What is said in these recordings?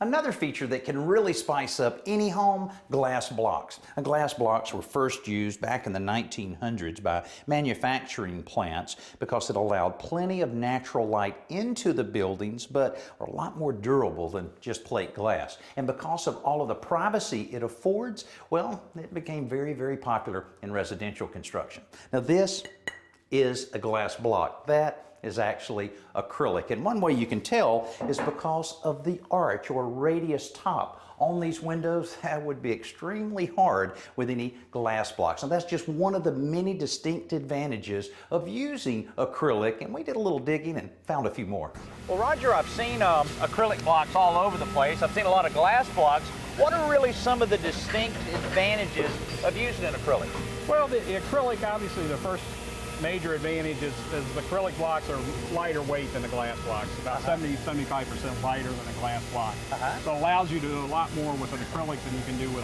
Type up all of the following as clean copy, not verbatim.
Another feature that can really spice up any home, glass blocks. Glass blocks were first used back in the 1900s by manufacturing plants because it allowed plenty of natural light into the buildings, but are a lot more durable than just plate glass. And because of all of the privacy it affords, well, it became very, very popular in residential construction. Now this is a glass block. That is actually acrylic. And one way you can tell is because of the arch or radius top on these windows. That would be extremely hard with any glass blocks. And that's just one of the many distinct advantages of using acrylic. And we did a little digging and found a few more. Well, Roger, I've seen acrylic blocks all over the place. I've seen a lot of glass blocks. What are really some of the distinct advantages of using an acrylic? Well, the acrylic, obviously, the first major advantage is the acrylic blocks are lighter weight than the glass blocks, about 70–75% lighter than a glass block. So it allows you to do a lot more with an acrylic than you can do with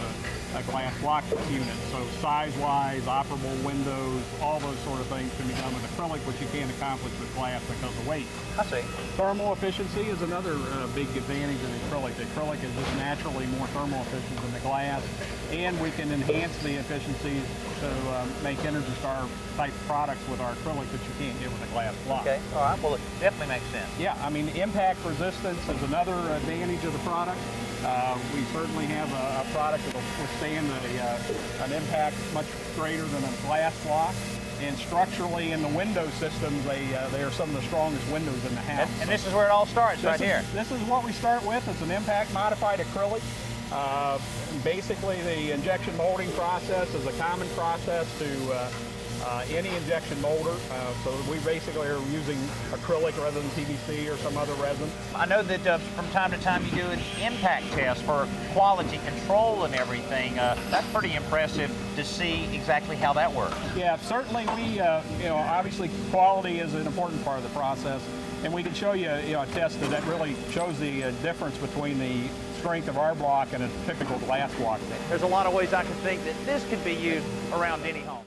a glass block unit. So size-wise, operable windows, all those sort of things can be done with acrylic, which you can't accomplish with glass because of weight. I see. Thermal efficiency is another big advantage of the acrylic. The acrylic is just naturally more thermal efficient than the glass, and we can enhance the efficiencies to make Energy Star type products with our acrylic that you can't get with a glass block. Okay, all right, well, it definitely makes sense. Yeah, I mean, impact resistance is another advantage of the product. We certainly have a product that will withstand an impact much greater than a glass block. And structurally in the window systems, they are some of the strongest windows in the house. And this is where it all starts, right here. This is what we start with. It's an impact modified acrylic. Basically, the injection molding process is a common process to any injection molder. So we basically are using acrylic rather than PVC or some other resin. I know that from time to time you do an impact test for quality control and everything. That's pretty impressive to see exactly how that works. Yeah, certainly we, obviously quality is an important part of the process. And we can show you, a test that really shows the difference between the strength of our block and a typical glass block. There's a lot of ways I can think that this could be used around any home.